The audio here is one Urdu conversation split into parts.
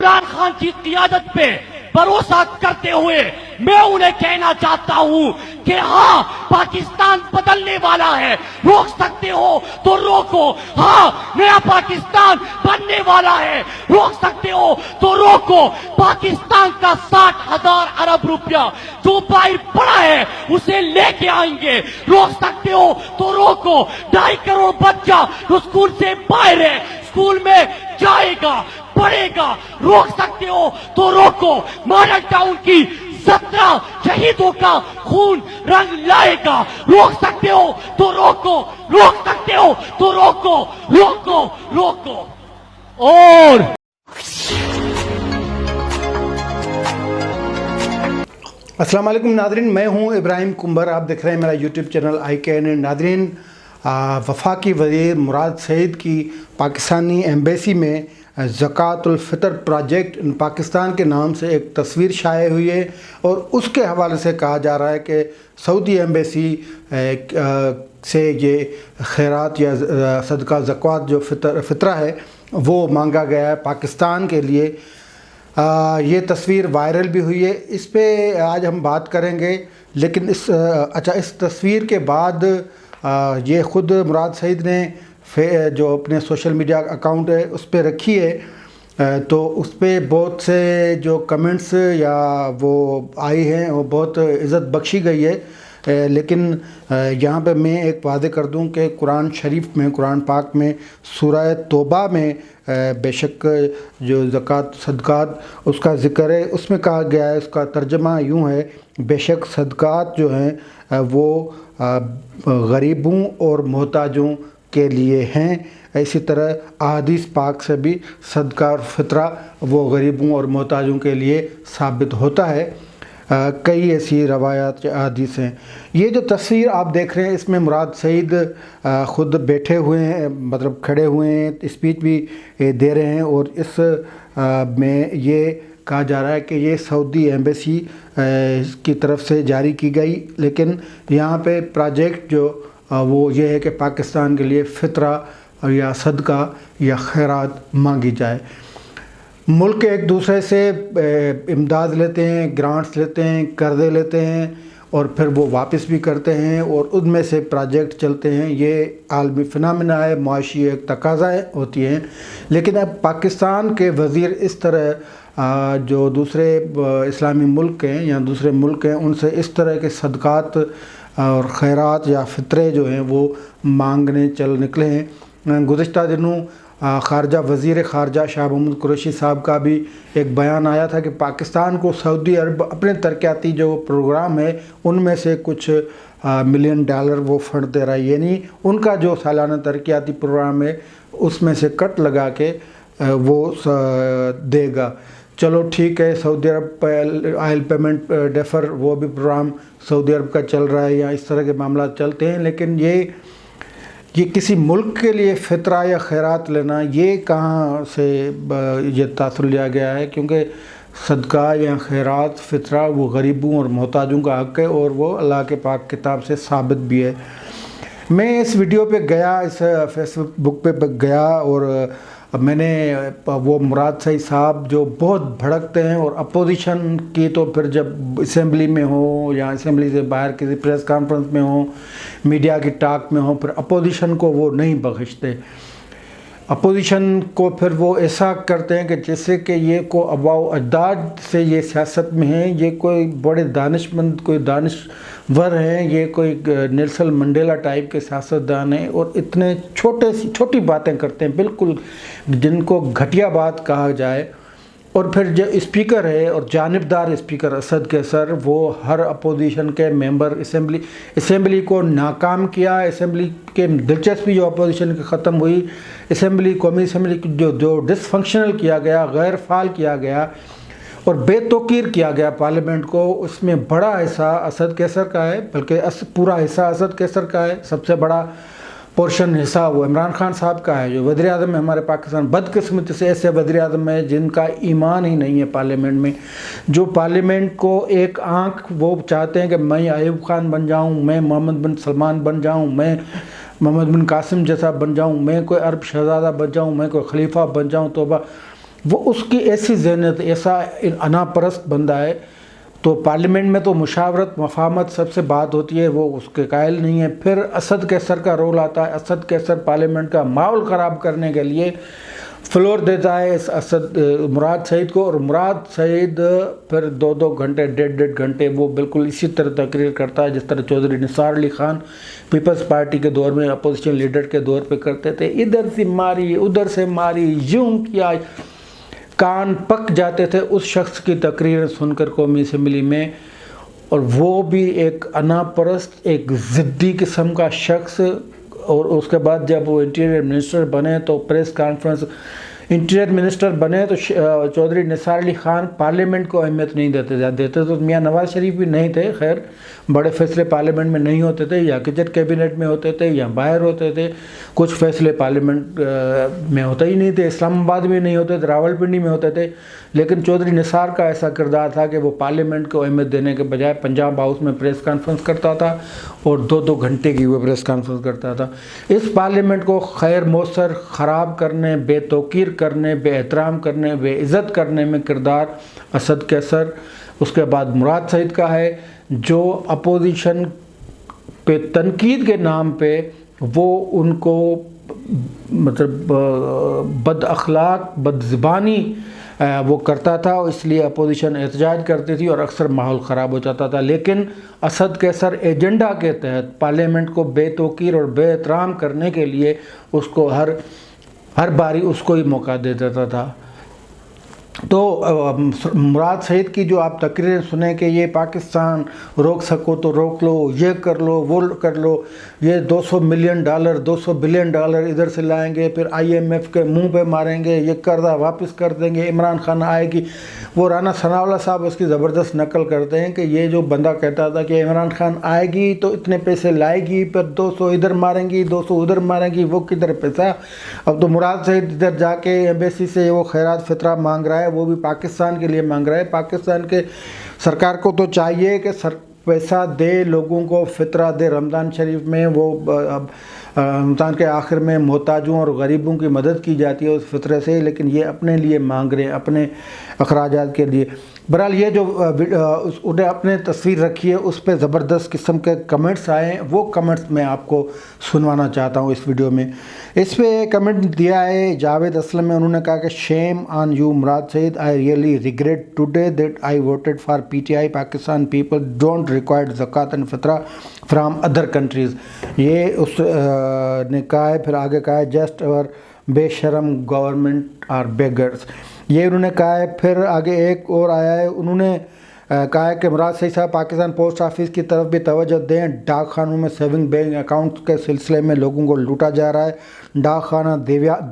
عمران خان کی قیادت پہ بھروسہ کرتے ہوئے میں انہیں کہنا چاہتا ہوں کہ ہاں پاکستان بدلنے والا ہے، روک سکتے ہو تو روکو، ہاں نیا پاکستان بننے والا ہے، روک سکتے ہو تو روکو۔ پاکستان کا 60,000 ارب روپیہ جو باہر پڑا ہے اسے لے کے آئیں گے، روک سکتے ہو تو روکو۔ 2.5 کروڑ بچہ جو اسکول سے باہر ہے اسکول میں جائے گا، پڑے گا، روک سکتے ہو تو روکو۔ ماڈل ٹاؤن کی 17 شہیدوں کا خون رنگ لائے گا، روک سکتے ہو تو روکو، روک سکتے ہو تو روکو، روکو، روکو۔ اور السلام علیکم ناظرین، میں ہوں ابراہیم کمبر، آپ دیکھ رہے ہیں میرا یوٹیوب چینل IKN۔ ناظرین، وفاقی وزیر مراد سعید کی پاکستانی ایمبیسی میں زکوٰۃ الفطر پروجیکٹ پاکستان کے نام سے ایک تصویر شائع ہوئی ہے، اور اس کے حوالے سے کہا جا رہا ہے کہ سعودی ایمبیسی سے یہ خیرات یا صدقہ زکوٰۃ جو فطرہ ہے وہ مانگا گیا ہے پاکستان کے لیے۔ یہ تصویر وائرل بھی ہوئی ہے، اس پہ آج ہم بات کریں گے۔ لیکن اس تصویر کے بعد یہ خود مراد سعید نے جو اپنے سوشل میڈیا اکاؤنٹ ہے اس پہ رکھی ہے، تو اس پہ بہت سے جو کمنٹس یا وہ آئی ہیں وہ بہت عزت بخشی گئی ہے۔ لیکن یہاں پہ میں ایک واضح کر دوں کہ قرآن شریف میں، قرآن پاک میں سورہ توبہ میں بے شک جو زکوٰۃ صدقات اس کا ذکر ہے، اس میں کہا گیا ہے، اس کا ترجمہ یوں ہے، بے شک صدقات جو ہیں وہ غریبوں اور محتاجوں کے لیے ہیں۔ اسی طرح احادیث پاک سے بھی صدقہ اور فطرہ وہ غریبوں اور محتاجوں کے لیے ثابت ہوتا ہے۔ کئی ایسی روایات احادیث ہیں۔ یہ جو تصویر آپ دیکھ رہے ہیں اس میں مراد سعید خود بیٹھے ہوئے ہیں، مطلب کھڑے ہوئے ہیں، اسپیچ بھی دے رہے ہیں، اور اس میں یہ کہا جا رہا ہے کہ یہ سعودی ایمبیسی کی طرف سے جاری کی گئی، لیکن یہاں پہ پروجیکٹ جو وہ یہ ہے کہ پاکستان کے لیے فطرہ یا صدقہ یا خیرات مانگی جائے۔ ملک ایک دوسرے سے امداد لیتے ہیں، گرانٹس لیتے ہیں، قرضے لیتے ہیں، اور پھر وہ واپس بھی کرتے ہیں، اور ان میں سے پروجیکٹ چلتے ہیں۔ یہ عالمی فنامنا ہے، معاشی ایک تقاضا ہوتی ہیں۔ لیکن اب پاکستان کے وزیر اس طرح جو دوسرے اسلامی ملک ہیں یا دوسرے ملک ہیں ان سے اس طرح کے صدقات اور خیرات یا فطرے جو ہیں وہ مانگنے چل نکلے ہیں۔ گزشتہ دنوں خارجہ وزیر خارجہ شاہ محمود قریشی صاحب کا بھی ایک بیان آیا تھا کہ پاکستان کو سعودی عرب اپنے ترقیاتی جو پروگرام ہے ان میں سے کچھ $1 ملین وہ فنڈ دے رہا ہے، یعنی ان کا جو سالانہ ترقیاتی پروگرام ہے اس میں سے کٹ لگا کے وہ دے گا۔ چلو ٹھیک ہے، سعودی عرب آئل پیمنٹ ڈیفر وہ بھی پروگرام سعودی عرب کا چل رہا ہے، یا اس طرح کے معاملات چلتے ہیں، لیکن یہ کسی ملک کے لیے فطرہ یا خیرات لینا یہ کہاں سے یہ تاثر لیا گیا ہے؟ کیونکہ صدقہ یا خیرات فطرہ وہ غریبوں اور محتاجوں کا حق ہے، اور وہ اللہ کے پاک کتاب سے ثابت بھی ہے۔ میں اس ویڈیو پہ گیا، اس فیس بک پہ گیا، اور میں نے وہ مراد سعید صاحب جو بہت بھڑکتے ہیں، اور اپوزیشن کی تو پھر جب اسمبلی میں ہو یا اسمبلی سے باہر کسی پریس کانفرنس میں ہو، میڈیا کی ٹاک میں ہو، پھر اپوزیشن کو وہ نہیں بخشتے۔ اپوزیشن کو پھر وہ ایسا کرتے ہیں کہ جیسے کہ یہ کو آباء و اجداد سے یہ سیاست میں ہیں، یہ کوئی بڑے دانشمند، کوئی دانشور ہیں، یہ کوئی نیلسن منڈیلا ٹائپ کے سیاستدان ہیں، اور اتنے چھوٹی باتیں کرتے ہیں بالکل جن کو گھٹیا بات کہا جائے۔ اور پھر جو اسپیکر ہے اور جانبدار اسپیکر اسد قیصر، وہ ہر اپوزیشن کے ممبر اسمبلی کو ناکام کیا، اسمبلی کے دلچسپی جو اپوزیشن کی ختم ہوئی، قومی اسمبلی جو ڈس فنکشنل کیا گیا، غیر فعال کیا گیا اور بے توقیر کیا گیا پارلیمنٹ کو، اس میں بڑا حصہ اسد قیصر کا ہے، بلکہ پورا حصہ اسد قیصر کا ہے۔ سب سے بڑا پورشن حصہ وہ عمران خان صاحب کا ہے جو وزیر اعظم ہے ہمارے پاکستان۔ بدقسمتی سے ایسے وزیر اعظم ہیں جن کا ایمان ہی نہیں ہے پارلیمنٹ میں، جو پارلیمنٹ کو ایک آنکھ وہ چاہتے ہیں کہ میں ایوب خان بن جاؤں، میں محمد بن سلمان بن جاؤں، میں محمد بن قاسم جیسا بن جاؤں، میں کوئی عرب شہزادہ بن جاؤں، میں کوئی خلیفہ بن جاؤں، توبہ وہ اس کی ایسی ذہنیت، ایسا انا پرست بندہ ہے، تو پارلیمنٹ میں تو مشاورت مفاہمت سب سے بات ہوتی ہے، وہ اس کے قائل نہیں ہے۔ پھر اسد کیسر کا رول آتا ہے، اسد کیسر پارلیمنٹ کا ماحول خراب کرنے کے لیے فلور دیتا ہے اس مراد سعید کو، اور مراد سعید پھر 2 گھنٹے 1.5 گھنٹے وہ بالکل اسی طرح تقریر کرتا ہے جس طرح چودھری نثار علی خان پیپلز پارٹی کے دور میں اپوزیشن لیڈر کے دور پہ کرتے تھے، ادھر سے ماری ادھر سے ماری، یوں کیا، کان پک جاتے تھے اس شخص کی تقریر سن کر قومی اسمبلی میں۔ اور وہ بھی ایک انا پرست، ایک ضدی قسم کا شخص۔ اور اس کے بعد جب وہ انٹیریئر منسٹر بنے تو پریس کانفرنس، انٹیریئر منسٹر بنے تو چودھری نثار علی خان پارلیمنٹ کو اہمیت نہیں دیتے تو میاں نواز شریف بھی نہیں تھے، خیر بڑے فیصلے پارلیمنٹ میں نہیں ہوتے تھے، یا کچن کیبنٹ میں ہوتے تھے یا باہر ہوتے تھے، کچھ فیصلے پارلیمنٹ میں ہوتے ہی نہیں تھے، اسلام آباد میں نہیں ہوتے تھے، راول پنڈی میں ہوتے تھے۔ لیکن چودھری نثار کا ایسا کردار تھا کہ وہ پارلیمنٹ کو اہمیت دینے کے بجائے پنجاب ہاؤس میں پریس کانفرنس کرتا تھا، اور 2 گھنٹے کی وہ پریس کانفرنس کرتا تھا۔ اس پارلیمنٹ کو خیر موثر خراب کرنے، بے توقیر کرنے، بے احترام کرنے، بے عزت کرنے میں کردار اسد کیسر، اس کے بعد مراد سعید کا ہے، جو اپوزیشن پہ تنقید کے نام پہ وہ ان کو مطلب بد اخلاق، بد زبانی وہ کرتا تھا، اس لیے اپوزیشن احتجاج کرتی تھی اور اکثر ماحول خراب ہو جاتا تھا۔ لیکن اسد کیسر ایجنڈا کے تحت پارلیمنٹ کو بے توقیر اور بے احترام کرنے کے لیے اس کو ہر باری اس کو ہی موقع دے دیتا تھا۔ تو مراد سعید کی جو آپ تقریریں سنیں کہ یہ پاکستان روک سکو تو روک لو، یہ کر لو وہ کر لو، یہ $200 ملین $200 بلین ادھر سے لائیں گے، پھر IMF کے منہ پہ ماریں گے، یہ قرضہ واپس کر دیں گے، عمران خان آئے گی، وہ رانا ثناء اللہ صاحب اس کی زبردست نقل کرتے ہیں کہ یہ جو بندہ کہتا تھا کہ عمران خان آئے گی تو اتنے پیسے لائے گی، پھر 200 ادھر ماریں گی 200 ادھر ماریں گی، وہ کدھر پیسہ۔ اب تو مراد سعید ادھر جا کے ایمبیسی سے وہ خیرات فطرہ مانگ رہا ہے، وہ بھی پاکستان کے لیے مانگ رہا ہے۔ پاکستان کے سرکار کو تو چاہیے کہ پیسہ دے لوگوں کو، فطرہ دے، رمضان شریف میں وہ رمضان کے آخر میں محتاجوں اور غریبوں کی مدد کی جاتی ہے اس فطرے سے، لیکن یہ اپنے لیے مانگ رہے ہیں، اپنے اخراجات کے لیے۔ بہرحال یہ جو انہیں اپنے تصویر رکھی ہے اس پہ زبردست قسم کے کمنٹس آئے ہیں، وہ کمنٹس میں آپ کو سنوانا چاہتا ہوں اس ویڈیو میں۔ اس پہ کمنٹ دیا ہے جاوید اسلم میں، انہوں نے کہا کہ shame on you Murad Saeed, I really regret today that I voted for PTI، Pakistan people don't require زکوٰۃ اینڈ فطرہ فرام ادر کنٹریز۔ یہ اس نے کہا ہے، پھر آگے کہا ہے جسٹ اور بے شرم گورنمنٹ آر بیگرز، یہ انہوں نے کہا ہے۔ پھر آگے ایک اور آیا ہے، انہوں نے کہا ہے کہ مراد سعید صاحب پاکستان پوسٹ آفس کی طرف بھی توجہ دیں، ڈاک خانوں میں سیونگ بینک اکاؤنٹ کے سلسلے میں لوگوں کو لوٹا جا رہا ہے، ڈاک خانہ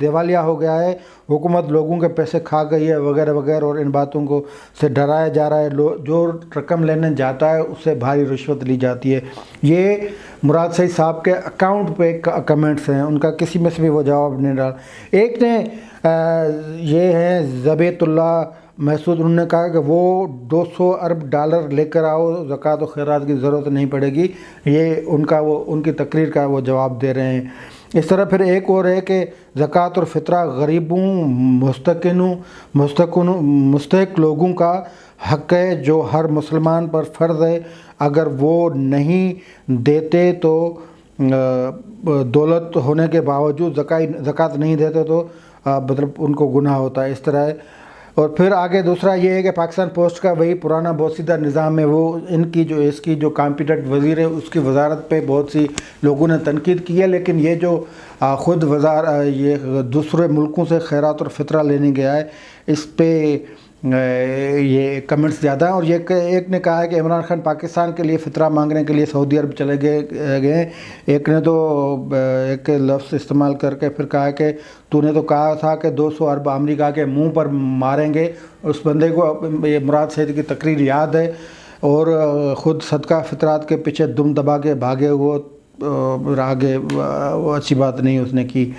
دیوالیہ ہو گیا ہے، حکومت لوگوں کے پیسے کھا گئی ہے وغیرہ وغیرہ، اور ان باتوں کو سے ڈرایا جا رہا ہے، جو رقم لینے جاتا ہے اس سے بھاری رشوت لی جاتی ہے۔ یہ مراد سعید صاحب کے اکاؤنٹ پہ کمنٹس ہیں، ان کا کسی میں سے بھی وہ جواب نہیں ڈالا۔ ایک نے یہ ہے زبیت اللہ محسود، انہوں نے کہا کہ وہ $200 ارب لے کر آؤ، زکوٰۃ و خیرات کی ضرورت نہیں پڑے گی، یہ ان کی تقریر کا وہ جواب دے رہے ہیں۔ اس طرح پھر ایک اور ہے کہ زکوٰۃ اور فطرہ غریبوں، مستحق لوگوں کا حق ہے جو ہر مسلمان پر فرض ہے، اگر وہ نہیں دیتے تو دولت ہونے کے باوجود زکوٰۃ نہیں دیتے تو مطلب ان کو گناہ ہوتا ہے، اس طرح ہے۔ اور پھر آگے دوسرا یہ ہے کہ پاکستان پوسٹ کا وہی پرانا بوسیدہ نظام ہے، وہ اس کی جو کامپیٹنٹ وزیر ہے اس کی وزارت پہ بہت سی لوگوں نے تنقید کی ہے، لیکن یہ جو خود یہ دوسرے ملکوں سے خیرات اور فطرہ لینے گیا ہے، اس پہ یہ کمنٹس زیادہ ہیں۔ اور یہ ایک نے کہا ہے کہ عمران خان پاکستان کے لیے فطرہ مانگنے کے لیے سعودی عرب چلے گئے، ایک نے تو ایک لفظ استعمال کر کے پھر کہا کہ تو نے تو کہا تھا کہ 200 ارب امریکہ کے منہ پر ماریں گے۔ اس بندے کو یہ مراد سعید کی تقریر یاد ہے، اور خود صدقہ فطرات کے پیچھے دم دبا کے بھاگے ہوئے، آگے وہ اچھی بات نہیں اس نے کی۔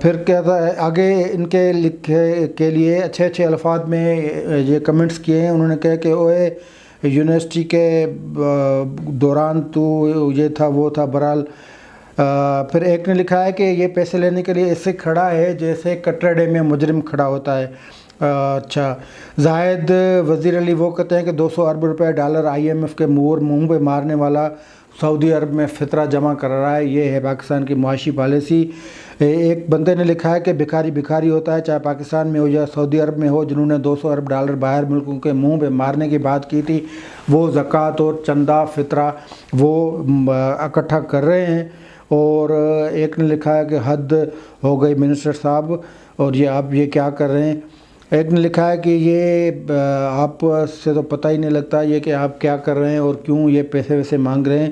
پھر کہتا ہے آگے ان کے لکھے کے لیے اچھے اچھے الفاظ میں یہ کمنٹس کیے ہیں، انہوں نے کہا کہ اوے یونیورسٹی کے دوران تو یہ تھا وہ تھا، بہرحال پھر ایک نے لکھا ہے کہ یہ پیسے لینے کے لیے ایسے کھڑا ہے جیسے کٹڑے میں مجرم کھڑا ہوتا ہے۔ اچھا، زاہد وزیر علی وہ کہتے ہیں کہ 200 ارب روپے ڈالر IMF کے منہ پہ مارنے والا سعودی عرب میں فطرہ جمع کر رہا ہے، یہ ہے پاکستان کی معاشی پالیسی۔ ایک بندے نے لکھا ہے کہ بھکاری بھکاری ہوتا ہے، چاہے پاکستان میں ہو یا سعودی عرب میں ہو، جنہوں نے 200 ارب ڈالر باہر ملکوں کے منہ پہ مارنے کی بات کی تھی، وہ زکوٰۃ اور چندہ فطرہ وہ اکٹھا کر رہے ہیں۔ اور ایک نے لکھا ہے کہ حد ہو گئی منسٹر صاحب، اور یہ آپ یہ کیا کر رہے ہیں۔ ایک نے لکھا ہے کہ یہ آپ سے تو پتہ ہی نہیں لگتا یہ کہ آپ کیا کر رہے ہیں اور کیوں یہ پیسے ویسے مانگ رہے ہیں،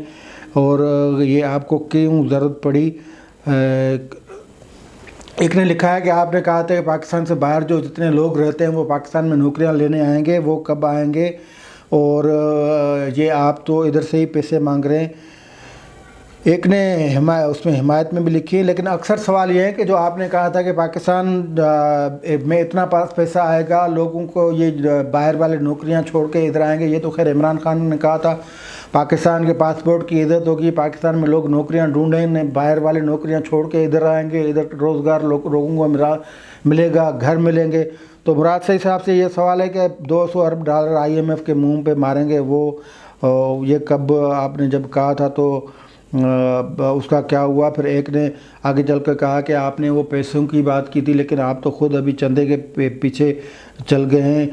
اور یہ آپ کو کیوں ضرورت پڑی۔ ایک نے لکھا ہے کہ آپ نے کہا تھا کہ پاکستان سے باہر جو جتنے لوگ رہتے ہیں وہ پاکستان میں نوکریاں لینے آئیں گے، وہ کب آئیں گے، اور یہ آپ تو ادھر سے ہی پیسے مانگ رہے ہیں۔ ایک نے اس میں حمایت میں بھی لکھی ہے، لیکن اکثر سوال یہ ہے کہ جو آپ نے کہا تھا کہ پاکستان میں اتنا پیسہ آئے گا، لوگوں کو یہ باہر والے نوکریاں چھوڑ کے ادھر آئیں گے، یہ تو خیر عمران خان نے کہا تھا پاکستان کے پاسپورٹ کی عزت ہوگی، پاکستان میں لوگ نوکریاں ڈھونڈیں، باہر والے نوکریاں چھوڑ کے ادھر آئیں گے، ادھر روزگار لوگوں کو ملے گا، گھر ملیں گے۔ تو مراد صحیح صاحب سے یہ سوال ہے کہ 200 ارب ڈالر IMF کے منہ پہ ماریں گے، وہ یہ کب آپ نے جب کہا تھا تو اس کا کیا ہوا۔ پھر ایک نے آگے چل کے کہا کہ آپ نے وہ پیسوں کی بات کی تھی، لیکن آپ تو خود ابھی چندے کے پیچھے چل گئے ہیں۔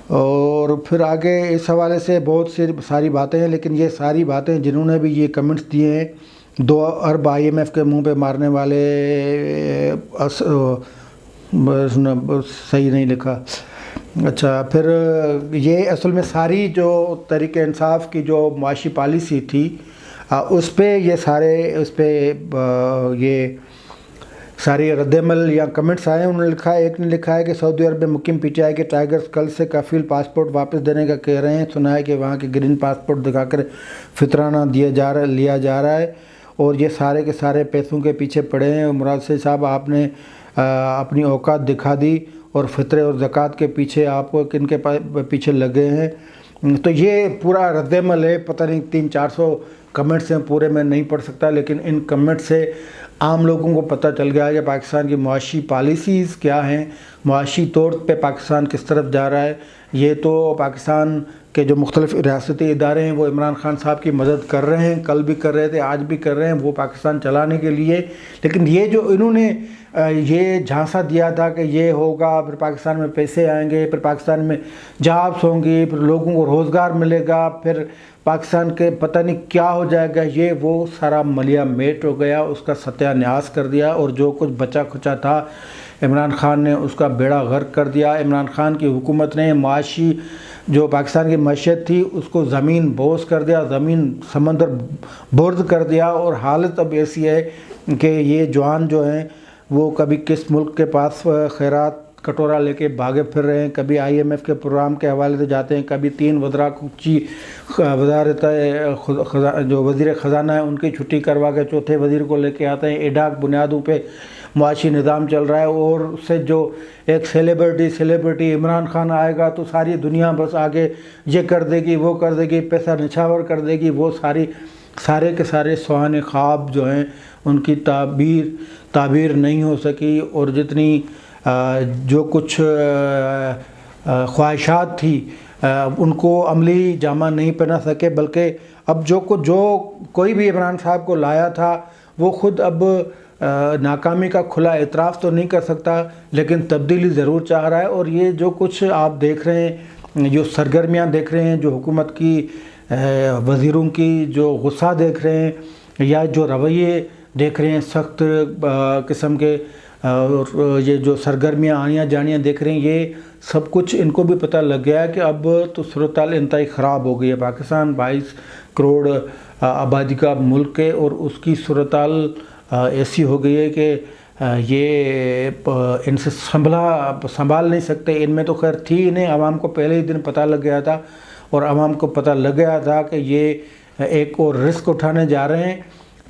اور پھر آگے اس حوالے سے بہت ساری باتیں ہیں، لیکن یہ ساری باتیں جنہوں نے بھی یہ کمنٹس دیے ہیں 2 ارب IMF کے منہ پہ مارنے والے صحیح نہیں لکھا۔ اچھا، پھر یہ اصل میں ساری جو تحریک انصاف کی جو معاشی پالیسی تھی اس پہ یہ سارے رد عمل یا کمنٹس آئے ہیں۔ انہوں نے لکھا ہے، ایک نے لکھا ہے کہ سعودی عرب میں مقیم PTI کے ٹائیگرز کل سے کفیل پاسپورٹ واپس دینے کا کہہ رہے ہیں، سنا ہے کہ وہاں کے گرین پاسپورٹ دکھا کر فطرانہ لیا جا رہا ہے، اور یہ سارے کے سارے پیسوں کے پیچھے پڑے ہیں۔ مراد سے صاحب آپ نے اپنی اوقات دکھا دی، اور فطرے اور زکوٰۃ کے پیچھے آپ کن کے پیچھے لگے ہیں۔ تو یہ پورا رد عمل ہے، پتہ نہیں 300-400 کمنٹس ہیں، پورے میں نہیں پڑھ سکتا، لیکن ان کمنٹ سے عام لوگوں کو پتہ چل گیا ہے کہ پاکستان کی معاشی پالیسیز کیا ہیں، معاشی طور پہ پاکستان کس طرف جا رہا ہے۔ یہ تو پاکستان کے جو مختلف ریاستی ادارے ہیں وہ عمران خان صاحب کی مدد کر رہے ہیں، کل بھی کر رہے تھے، آج بھی کر رہے ہیں، وہ پاکستان چلانے کے لیے۔ لیکن یہ جو انہوں نے یہ جھانسا دیا تھا کہ یہ ہوگا، پھر پاکستان میں پیسے آئیں گے، پھر پاکستان میں جابس ہوں گی، پھر لوگوں کو روزگار ملے گا، پھر پاکستان کے پتہ نہیں کیا ہو جائے گا، یہ وہ سارا ملیا میٹ ہو گیا، اس کا ستیہ ناش کر دیا، اور جو کچھ بچا کھچا تھا عمران خان نے اس کا بیڑا غرق کر دیا۔ عمران خان کی حکومت نے معاشی جو پاکستان کی معیشت تھی اس کو زمین بوس کر دیا، زمین سمندر برد کر دیا، اور حالت اب ایسی ہے کہ یہ جوان جو ہیں وہ کبھی کس ملک کے پاس خیرات کٹورا لے کے بھاگے پھر رہے ہیں، کبھی IMF کے پروگرام کے حوالے سے جاتے ہیں، کبھی 3 وزراء کی وزارت جو وزیر خزانہ ہے ان کی چھٹی کروا کے چوتھے وزیر کو لے کے آتے ہیں۔ ایڈاک بنیادوں پہ معاشی نظام چل رہا ہے، اور اس سے جو ایک سیلیبریٹی عمران خان آئے گا تو ساری دنیا بس آگے یہ کر دے گی، وہ کر دے گی، پیسہ نچھاور کر دے گی۔ وہ سارے کے سارے سہانے خواب جو ہیں ان کی تعبیر نہیں ہو سکی، اور جتنی جو کچھ خواہشات تھی ان کو عملی جامہ نہیں پہنا سکے، بلکہ اب جو کوئی بھی عمران صاحب کو لایا تھا وہ خود اب ناکامی کا کھلا اعتراف تو نہیں کر سکتا، لیکن تبدیلی ضرور چاہ رہا ہے۔ اور یہ جو کچھ آپ دیکھ رہے ہیں، جو سرگرمیاں دیکھ رہے ہیں، جو حکومت کی وزیروں کی جو غصہ دیکھ رہے ہیں، یا جو رویے دیکھ رہے ہیں سخت قسم کے، اور یہ جو سرگرمیاں آنیاں جانیاں دیکھ رہے ہیں، یہ سب کچھ ان کو بھی پتہ لگ گیا ہے کہ اب تو صورتحال انتہائی خراب ہو گئی ہے۔ پاکستان 22 کروڑ آبادی کا ملک ہے، اور اس کی صورتحال ایسی ہو گئی ہے کہ یہ ان سے سنبھال نہیں سکتے۔ ان میں تو خیر تھی انہیں، عوام کو پہلے ہی دن پتہ لگ گیا تھا، اور عوام کو پتہ لگ گیا تھا کہ یہ ایک اور رسک اٹھانے جا رہے ہیں،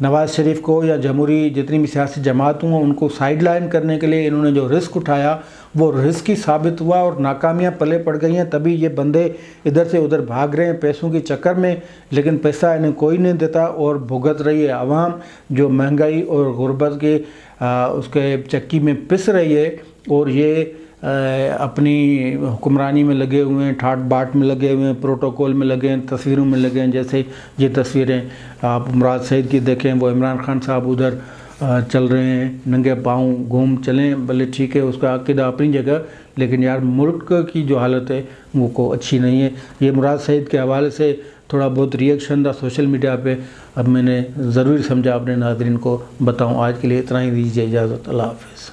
نواز شریف کو یا جمہوری جتنی بھی سیاسی جماعت ہوں ان کو سائیڈ لائن کرنے کے لیے انہوں نے جو رسک اٹھایا وہ رسک ہی ثابت ہوا اور ناکامیاں پلے پڑ گئی ہیں. تبھی یہ بندے ادھر سے ادھر بھاگ رہے ہیں پیسوں کے چکر میں, لیکن پیسہ انہیں کوئی نہیں دیتا اور بھگت رہی ہے عوام جو مہنگائی اور غربت کے اس کے چکی میں پس رہی ہے. اور یہ اپنی حکمرانی میں لگے ہوئے ہیں, ٹھاٹ باٹ میں لگے ہوئے ہیں, پروٹوکول میں لگے ہیں, تصویروں میں لگے ہیں. جیسے یہ تصویریں آپ مراد سعید کی دیکھیں, وہ عمران خان صاحب ادھر چل رہے ہیں ننگے پاؤں, گھوم چلیں بھلے ٹھیک ہے, اس کا عقیدہ اپنی جگہ, لیکن یار ملک کی جو حالت ہے وہ کو اچھی نہیں ہے. یہ مراد سعید کے حوالے سے تھوڑا بہت ریئیکشن تھا سوشل میڈیا پہ, اب میں نے ضروری سمجھا اپنے ناظرین کو بتاؤں. آج کے لیے اتنا ہی, دیجیے اجازت, اللہ حافظ.